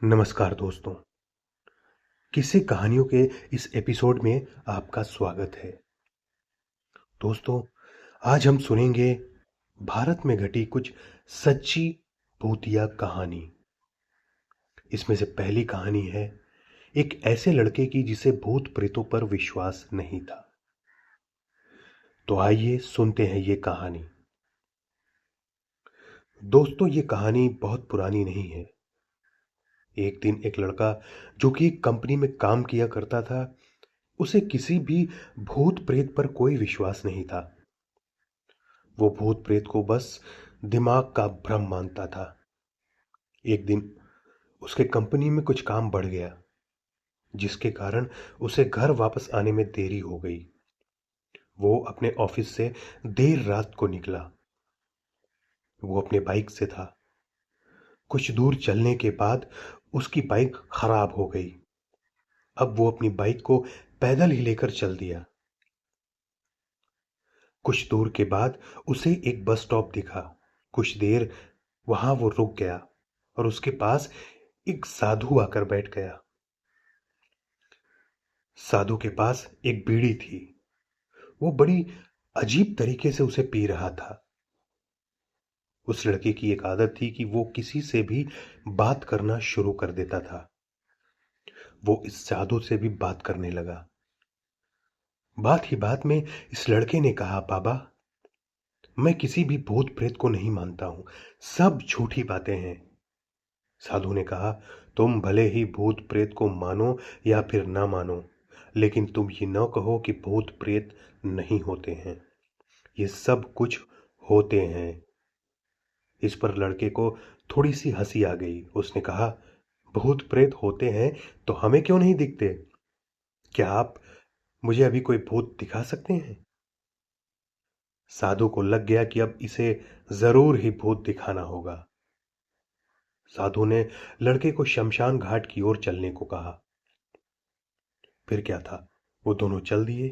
नमस्कार दोस्तों। किस्से कहानियों के इस एपिसोड में आपका स्वागत है। दोस्तों, आज हम सुनेंगे भारत में घटी कुछ सच्ची भूतिया कहानी। इसमें से पहली कहानी है एक ऐसे लड़के की जिसे भूत प्रेतों पर विश्वास नहीं था। तो आइए सुनते हैं ये कहानी। दोस्तों, ये कहानी बहुत पुरानी नहीं है। एक दिन एक लड़का जो कि एक कंपनी में काम किया करता था, उसे किसी भी भूत प्रेत पर कोई विश्वास नहीं था। वो भूत प्रेत को बस दिमाग का भ्रम मानता था। एक दिन उसके कंपनी में कुछ काम बढ़ गया, जिसके कारण उसे घर वापस आने में देरी हो गई। वो अपने ऑफिस से देर रात को निकला। वो अपने बाइक से था। कुछ दूर चलने के बाद उसकी बाइक खराब हो गई। अब वो अपनी बाइक को पैदल ही लेकर चल दिया। कुछ दूर के बाद उसे एक बस स्टॉप दिखा। कुछ देर वहां वो रुक गया और उसके पास एक साधु आकर बैठ गया। साधु के पास एक बीड़ी थी। वो बड़ी अजीब तरीके से उसे पी रहा था। उस लड़के की एक आदत थी कि वो किसी से भी बात करना शुरू कर देता था। वो इस साधु से भी बात करने लगा। बात ही बात में इस लड़के ने कहा, बाबा, मैं किसी भी भूत प्रेत को नहीं मानता हूं। सब झूठी बातें हैं। साधु ने कहा, तुम भले ही भूत प्रेत को मानो या फिर ना मानो, लेकिन तुम ये न कहो कि भूत प्रेत नहीं होते हैं। ये सब कुछ होते हैं। इस पर लड़के को थोड़ी सी हंसी आ गई। उसने कहा, भूत प्रेत होते हैं तो हमें क्यों नहीं दिखते? क्या आप मुझे अभी कोई भूत दिखा सकते हैं? साधु को लग गया कि अब इसे जरूर ही भूत दिखाना होगा। साधु ने लड़के को शमशान घाट की ओर चलने को कहा। फिर क्या था, वो दोनों चल दिए।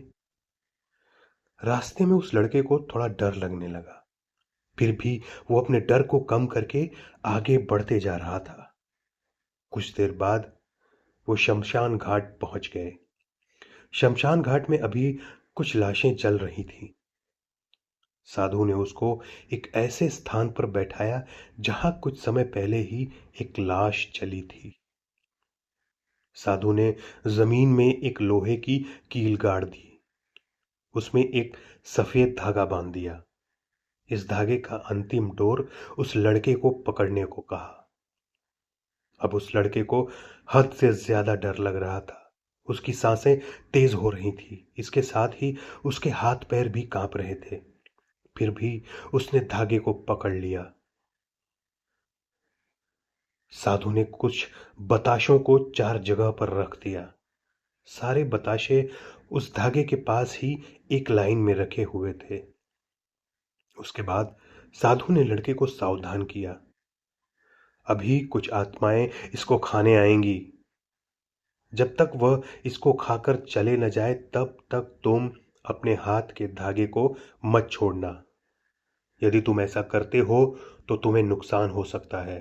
रास्ते में उस लड़के को थोड़ा डर लगने लगा। फिर भी वो अपने डर को कम करके आगे बढ़ते जा रहा था। कुछ देर बाद वो शमशान घाट पहुंच गए। शमशान घाट में अभी कुछ लाशें जल रही थी। साधु ने उसको एक ऐसे स्थान पर बैठाया जहां कुछ समय पहले ही एक लाश जली थी। साधु ने जमीन में एक लोहे की कील गाड़ दी। उसमें एक सफेद धागा बांध दिया। इस धागे का अंतिम डोर उस लड़के को पकड़ने को कहा। अब उस लड़के को हद से ज्यादा डर लग रहा था। उसकी सांसें तेज हो रही थी। इसके साथ ही उसके हाथ पैर भी कांप रहे थे। फिर भी उसने धागे को पकड़ लिया। साधु ने कुछ बताशों को 4 जगह पर रख दिया। सारे बताशे उस धागे के पास ही एक लाइन में रखे हुए थे। उसके बाद साधु ने लड़के को सावधान किया। अभी कुछ आत्माएं इसको खाने आएंगी। जब तक वह इसको खाकर चले न जाए तब तक तुम अपने हाथ के धागे को मत छोड़ना। यदि तुम ऐसा करते हो तो तुम्हें नुकसान हो सकता है।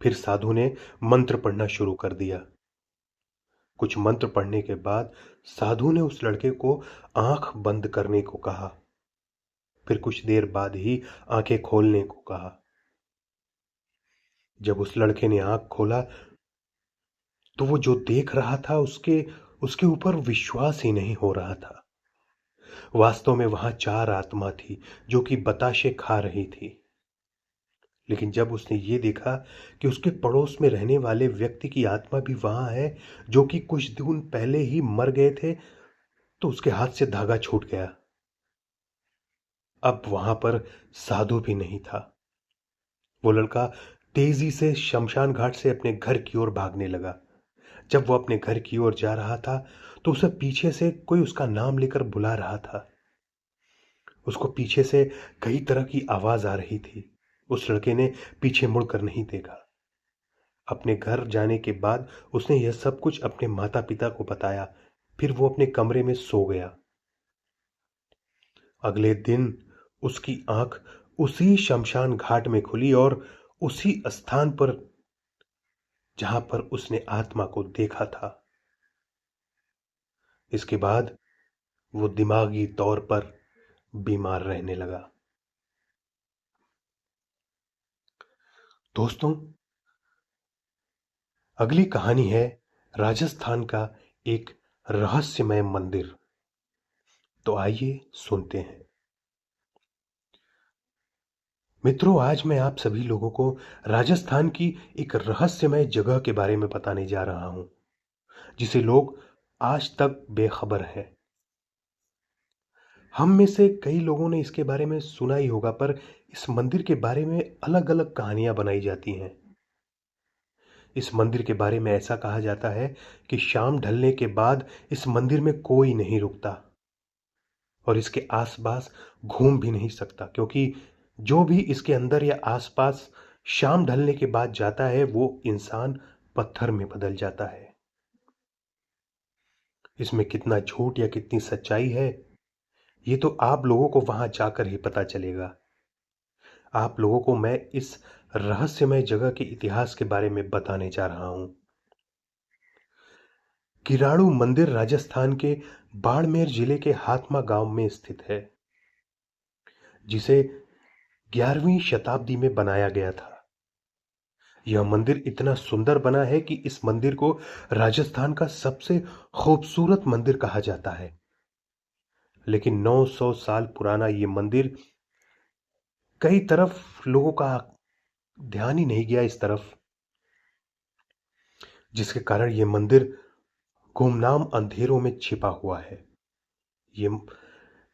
फिर साधु ने मंत्र पढ़ना शुरू कर दिया। कुछ मंत्र पढ़ने के बाद साधु ने उस लड़के को आंख बंद करने को कहा। फिर कुछ देर बाद ही आंखें खोलने को कहा। जब उस लड़के ने आंख खोला तो वो जो देख रहा था उसके उसके ऊपर विश्वास ही नहीं हो रहा था। वास्तव में वहां 4 आत्मा थी जो कि बताशे खा रही थी। लेकिन जब उसने ये देखा कि उसके पड़ोस में रहने वाले व्यक्ति की आत्मा भी वहां है, जो कि कुछ दिन पहले ही मर गए थे, तो उसके हाथ से धागा छूट गया। अब वहां पर साधु भी नहीं था। वो लड़का तेजी से शमशान घाट से अपने घर की ओर भागने लगा। जब वो अपने घर की ओर जा रहा था तो उसे पीछे से कोई उसका नाम लेकर बुला रहा था। उसको पीछे से कई तरह की आवाज आ रही थी। उस लड़के ने पीछे मुड़कर नहीं देखा। अपने घर जाने के बाद उसने यह सब कुछ अपने माता पिता को बताया। फिर वो अपने कमरे में सो गया। अगले दिन उसकी आंख उसी शमशान घाट में खुली और उसी स्थान पर जहां पर उसने आत्मा को देखा था। इसके बाद वो दिमागी तौर पर बीमार रहने लगा। दोस्तों, अगली कहानी है राजस्थान का एक रहस्यमय मंदिर। तो आइए सुनते हैं। मित्रों, आज मैं आप सभी लोगों को राजस्थान की एक रहस्यमय जगह के बारे में बताने जा रहा हूं, जिसे लोग आज तक बेखबर हैं। हम में से कई लोगों ने इसके बारे में सुना ही होगा, पर इस मंदिर के बारे में अलग अलग कहानियां बनाई जाती हैं। इस मंदिर के बारे में ऐसा कहा जाता है कि शाम ढलने के बाद इस मंदिर में कोई नहीं रुकता और इसके आसपास घूम भी नहीं सकता, क्योंकि जो भी इसके अंदर या आसपास शाम ढलने के बाद जाता है वो इंसान पत्थर में बदल जाता है। इसमें कितना झूठ या कितनी सच्चाई है, ये तो आप लोगों को वहां जाकर ही पता चलेगा। आप लोगों को मैं इस रहस्यमय जगह के इतिहास के बारे में बताने जा रहा हूं। किराड़ू मंदिर राजस्थान के बाड़मेर जिले के हातमा गांव में स्थित है, जिसे 11वीं शताब्दी में बनाया गया था। यह मंदिर इतना सुंदर बना है कि इस मंदिर को राजस्थान का सबसे खूबसूरत मंदिर कहा जाता है। लेकिन 900 साल पुराना यह मंदिर, कई तरफ लोगों का ध्यान ही नहीं गया इस तरफ, जिसके कारण यह मंदिर गुमनाम अंधेरों में छिपा हुआ है। ये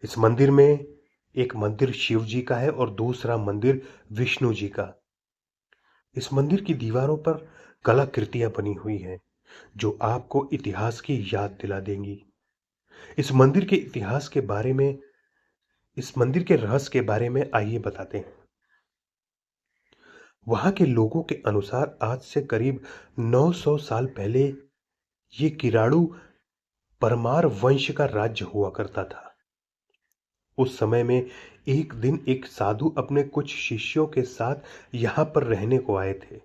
इस मंदिर में एक मंदिर शिव जी का है और दूसरा मंदिर विष्णु जी का। इस मंदिर की दीवारों पर कलाकृतियां बनी हुई हैं, जो आपको इतिहास की याद दिला देंगी। इस मंदिर के इतिहास के बारे में, इस मंदिर के रहस्य के बारे में आइए बताते हैं। वहां के लोगों के अनुसार आज से करीब 900 साल पहले ये किराड़ू परमार वंश का राज्य हुआ करता था। उस समय में एक दिन एक साधु अपने कुछ शिष्यों के साथ यहां पर रहने को आए थे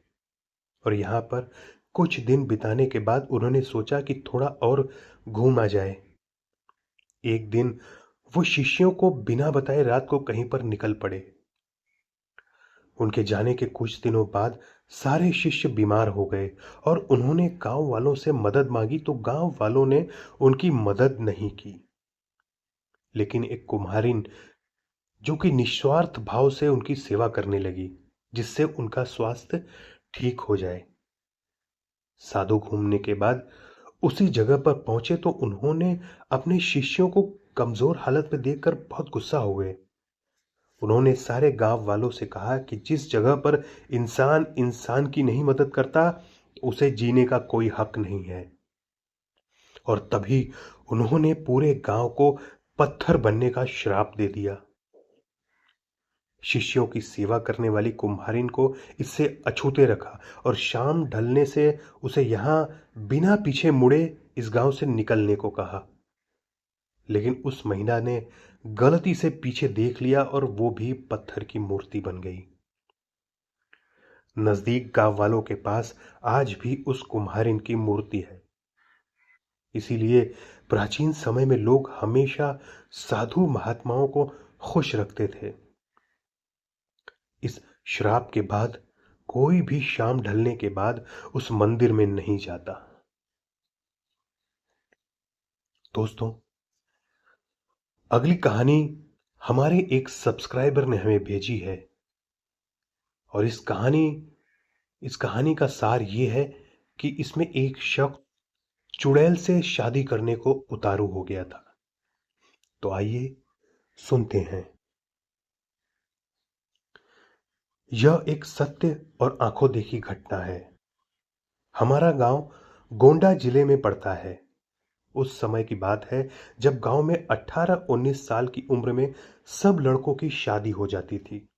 और यहां पर कुछ दिन बिताने के बाद उन्होंने सोचा कि थोड़ा और घूमा जाए। एक दिन वो शिष्यों को बिना बताए रात को कहीं पर निकल पड़े। उनके जाने के कुछ दिनों बाद सारे शिष्य बीमार हो गए और उन्होंने गांव वालों से मदद मांगी, तो गांव वालों ने उनकी मदद नहीं की। लेकिन एक कुम्हारिन, जो कि निस्वार्थ भाव से उनकी सेवा करने लगी, जिससे उनका स्वास्थ्य ठीक हो जाए। साधु घूमने के बाद उसी जगह पर पहुंचे तो उन्होंने अपने शिष्यों को कमजोर हालत में देखकर बहुत गुस्सा हो गए। उन्होंने सारे गांव वालों से कहा कि जिस जगह पर इंसान इंसान की नहीं मदद करता, उसे जीने का कोई हक नहीं है। और तभी उन्होंने पूरे गांव को पत्थर बनने का श्राप दे दिया। शिष्यों की सेवा करने वाली कुम्हारिन को इससे अछूते रखा और शाम ढलने से उसे यहां बिना पीछे मुड़े इस गांव से निकलने को कहा। लेकिन उस महिला ने गलती से पीछे देख लिया और वो भी पत्थर की मूर्ति बन गई। नजदीक गांव वालों के पास आज भी उस कुम्हारिन की मूर्ति है। इसीलिए प्राचीन समय में लोग हमेशा साधु महात्माओं को खुश रखते थे। इस श्राप के बाद कोई भी शाम ढलने के बाद उस मंदिर में नहीं जाता। दोस्तों, अगली कहानी हमारे एक सब्सक्राइबर ने हमें भेजी है और इस कहानी का सार यह है कि इसमें एक शख्स चुड़ैल से शादी करने को उतारू हो गया था। तो आइए सुनते हैं। यह एक सत्य और आंखों देखी घटना है। हमारा गांव गोंडा जिले में पड़ता है। उस समय की बात है जब गांव में 18-19 साल की उम्र में सब लड़कों की शादी हो जाती थी।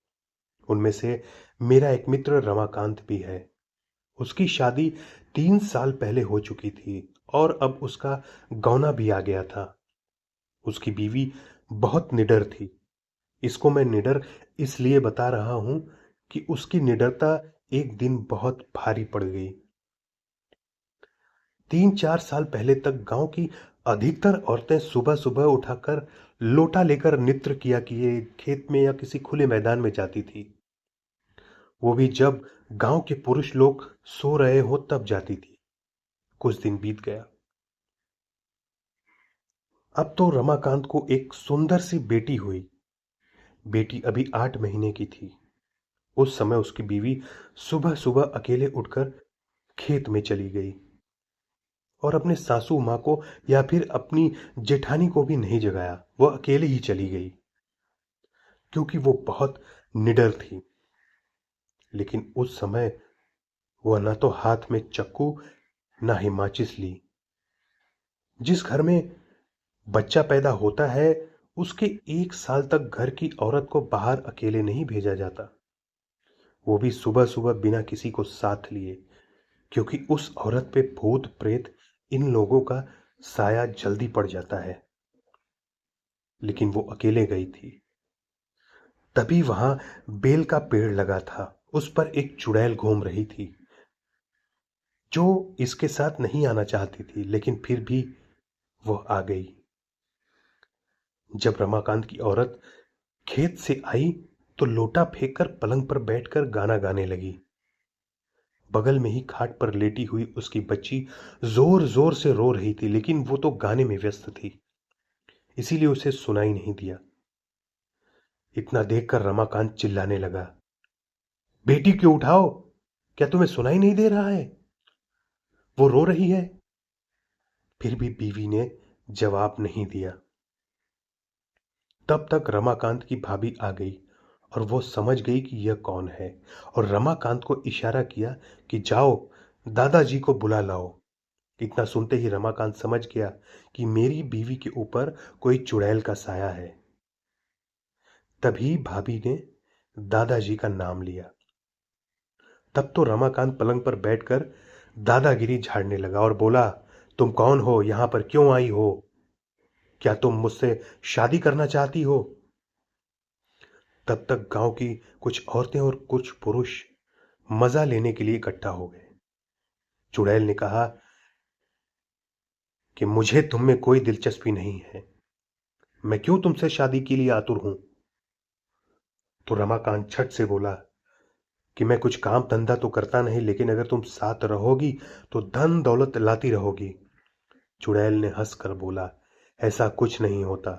उनमें से मेरा एक मित्र रमाकांत भी है। उसकी शादी 3 साल पहले हो चुकी थी और अब उसका गौना भी आ गया था। उसकी बीवी बहुत निडर थी। इसको मैं निडर इसलिए बता रहा हूं कि उसकी निडरता एक दिन बहुत भारी पड़ गई। 3-4 साल पहले तक गांव की अधिकतर औरतें सुबह सुबह उठाकर लोटा लेकर नृत्य किया किए खेत में या किसी खुले मैदान में जाती थी। वो भी जब गांव के पुरुष लोग सो रहे हो तब जाती थी। कुछ दिन बीत गया। अब तो रमाकांत को एक सुंदर सी बेटी हुई। बेटी अभी 8 महीने की थी। उस समय उसकी बीवी सुबह सुबह अकेले उठकर खेत में चली गई और अपने सासू माँ को या फिर अपनी जेठानी को भी नहीं जगाया। वह अकेले ही चली गई क्योंकि वो बहुत निडर थी। लेकिन उस समय वह न तो हाथ में चक्कू ना ही माचिस ली। जिस घर में बच्चा पैदा होता है उसके 1 साल तक घर की औरत को बाहर अकेले नहीं भेजा जाता, वो भी सुबह सुबह बिना किसी को साथ लिए, क्योंकि उस औरत पे भूत प्रेत इन लोगों का साया जल्दी पड़ जाता है। लेकिन वो अकेले गई थी। तभी वहां बेल का पेड़ लगा था। उस पर एक चुड़ैल घूम रही थी जो इसके साथ नहीं आना चाहती थी, लेकिन फिर भी वह आ गई। जब रमाकांत की औरत खेत से आई तो लोटा फेंककर पलंग पर बैठकर गाना गाने लगी। बगल में ही खाट पर लेटी हुई उसकी बच्ची जोर जोर से रो रही थी, लेकिन वो तो गाने में व्यस्त थी, इसीलिए उसे सुनाई नहीं दिया। इतना देखकर रमाकांत चिल्लाने लगा, बेटी क्यों उठाओ, क्या तुम्हें सुनाई नहीं दे रहा है? वो रो रही है। फिर भी बीवी ने जवाब नहीं दिया। तब तक रमाकांत की भाभी आ गई और वो समझ गई कि यह कौन है, और रमाकांत को इशारा किया कि जाओ दादाजी को बुला लाओ। इतना सुनते ही रमाकांत समझ गया कि मेरी बीवी के ऊपर कोई चुड़ैल का साया है। तभी भाभी ने दादाजी का नाम लिया। तब तो रमाकांत पलंग पर बैठकर दादागिरी झाड़ने लगा और बोला, तुम कौन हो, यहां पर क्यों आई हो? क्या तुम मुझसे शादी करना चाहती हो? तब तक गांव की कुछ औरतें और कुछ पुरुष मजा लेने के लिए इकट्ठा हो गए। चुड़ैल ने कहा कि मुझे तुम में कोई दिलचस्पी नहीं है, मैं क्यों तुमसे शादी के लिए आतुर हूं? तो रमाकांत झट से बोला कि मैं कुछ काम धंधा तो करता नहीं, लेकिन अगर तुम साथ रहोगी तो धन दौलत लाती रहोगी। चुड़ैल ने हंसकर बोला, ऐसा कुछ नहीं होता।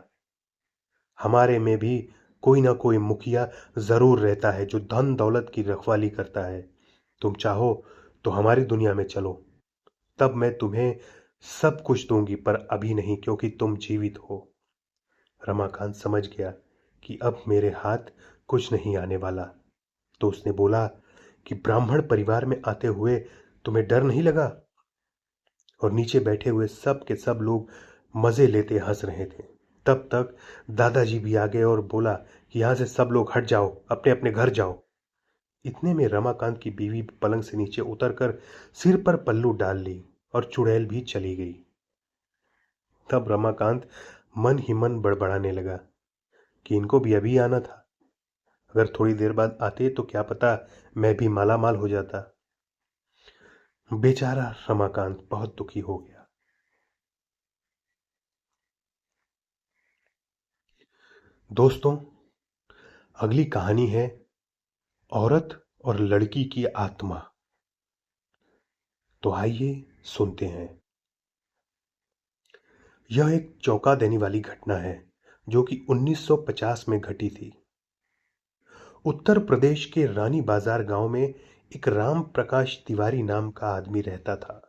हमारे में भी कोई ना कोई मुखिया जरूर रहता है जो धन दौलत की रखवाली करता है। तुम चाहो तो हमारी दुनिया में चलो, तब मैं तुम्हें सब कुछ दूंगी, पर अभी नहीं, क्योंकि तुम जीवित हो। रमाकांत समझ गया कि अब मेरे हाथ कुछ नहीं आने वाला, तो उसने बोला कि ब्राह्मण परिवार में आते हुए तुम्हें डर नहीं लगा? और नीचे बैठे हुए सब के सब लोग मजे लेते हंस रहे थे। तब तक दादाजी भी आ गए और बोला कि यहां से सब लोग हट जाओ, अपने अपने घर जाओ। इतने में रमाकांत की बीवी पलंग से नीचे उतरकर सिर पर पल्लू डाल ली और चुड़ैल भी चली गई। तब रमाकांत मन ही मन बड़बड़ाने लगा कि इनको भी अभी आना था। अगर थोड़ी देर बाद आते तो क्या पता मैं भी माला माल हो जाता। बेचारा रमाकांत बहुत दुखी हो गया। दोस्तों, अगली कहानी है औरत और लड़की की आत्मा। तो आइए सुनते हैं। यह एक चौंका देने वाली घटना है जो कि 1950 में घटी थी। उत्तर प्रदेश के रानी बाजार गांव में एक राम प्रकाश तिवारी नाम का आदमी रहता था।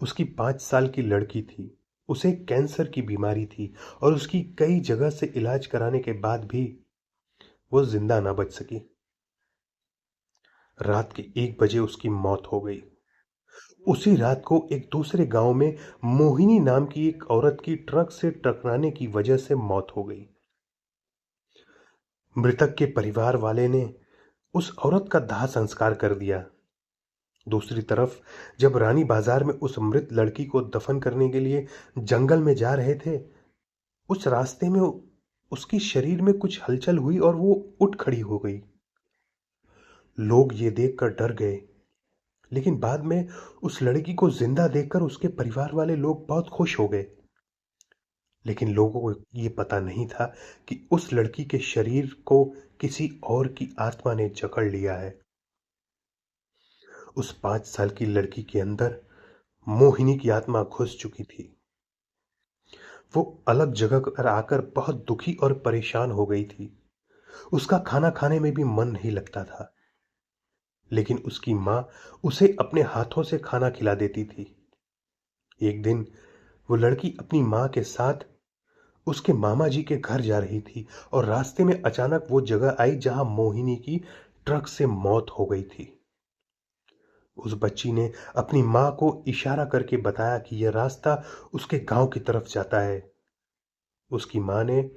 उसकी 5 साल की लड़की थी। उसे कैंसर की बीमारी थी और उसकी कई जगह से इलाज कराने के बाद भी वो जिंदा ना बच सकी। रात के 1 बजे उसकी मौत हो गई। उसी रात को एक दूसरे गांव में मोहिनी नाम की एक औरत की ट्रक से टकराने की वजह से मौत हो गई। मृतक के परिवार वाले ने उस औरत का दाह संस्कार कर दिया। दूसरी तरफ जब रानी बाजार में उस मृत लड़की को दफन करने के लिए जंगल में जा रहे थे, उस रास्ते में उसकी शरीर में कुछ हलचल हुई और वो उठ खड़ी हो गई। लोग ये देखकर डर गए, लेकिन बाद में उस लड़की को जिंदा देखकर उसके परिवार वाले लोग बहुत खुश हो गए। लेकिन लोगों को ये पता नहीं था कि उस लड़की के शरीर को किसी और की आत्मा ने जकड़ लिया है। उस 5 साल की लड़की के अंदर मोहिनी की आत्मा घुस चुकी थी। वो अलग जगह पर आकर बहुत दुखी और परेशान हो गई थी। उसका खाना खाने में भी मन नहीं लगता था। लेकिन उसकी माँ उसे अपने हाथों से खाना खिला देती थी। एक दिन वो लड़की अपनी माँ के साथ उसके मामा जी के घर जा रही थी और रास्ते में अचानक वो जगह आई जहां मोहिनी की ट्रक से मौत हो गई थी। उस बच्ची ने अपनी माँ को इशारा करके बताया कि यह रास्ता उसके गांव की तरफ जाता है। उसकी माँ ने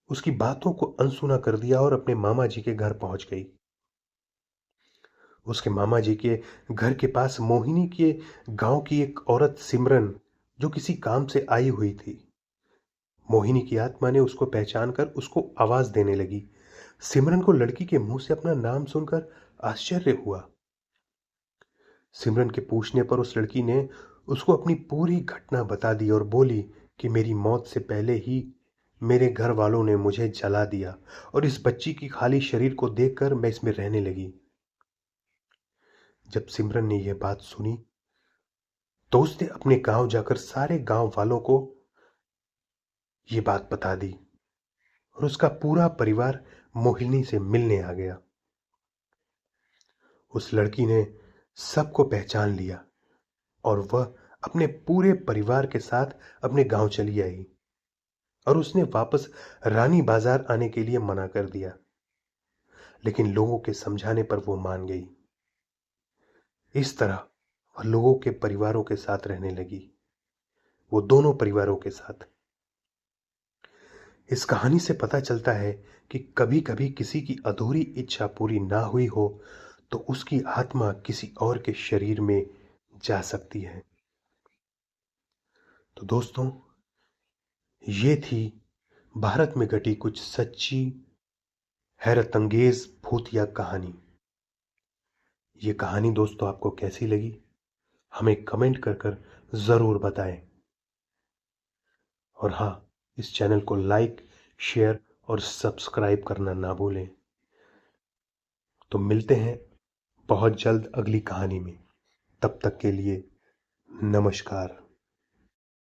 उसकी बातों को अनसुना कर दिया और अपने मामा जी के घर पहुंच गई। उसके मामा जी के घर के पास मोहिनी के गांव की एक औरत सिमरन, जो किसी काम से आई हुई थी। मोहिनी की आत्मा ने उसको पहचान कर उसको आवाज देने लगी। सिमरन को लड़की के मुंह से अपना नाम सुनकर आश्चर्य हुआ। सिमरन के पूछने पर उस लड़की ने उसको अपनी पूरी घटना बता दी और बोली कि मेरी मौत से पहले ही मेरे घर वालों ने मुझे जला दिया और इस बच्ची की खाली शरीर को देखकर मैं इसमें रहने लगी। जब सिमरन ने यह बात सुनी तो उसने अपने गांव जाकर सारे गांव वालों को ये बात बता दी और उसका पूरा परिवार मोहिनी से मिलने आ गया। उस लड़की ने सबको पहचान लिया और वह अपने पूरे परिवार के साथ अपने गांव चली आई और उसने वापस रानी बाजार आने के लिए मना कर दिया। लेकिन लोगों के समझाने पर वो मान गई। इस तरह वह लोगों के परिवारों के साथ रहने लगी, वो दोनों परिवारों के साथ। इस कहानी से पता चलता है कि कभी कभी किसी की अधूरी इच्छा पूरी ना हुई हो तो उसकी आत्मा किसी और के शरीर में जा सकती है। तो दोस्तों, ये थी भारत में घटी कुछ सच्ची हैरतअंगेज भूतिया कहानी। ये कहानी दोस्तों आपको कैसी लगी हमें कमेंट कर कर जरूर बताएं। और हाँ, इस चैनल को लाइक, शेयर और सब्सक्राइब करना ना भूलें। तो मिलते हैं बहुत जल्द अगली कहानी में। तब तक के लिए नमस्कार।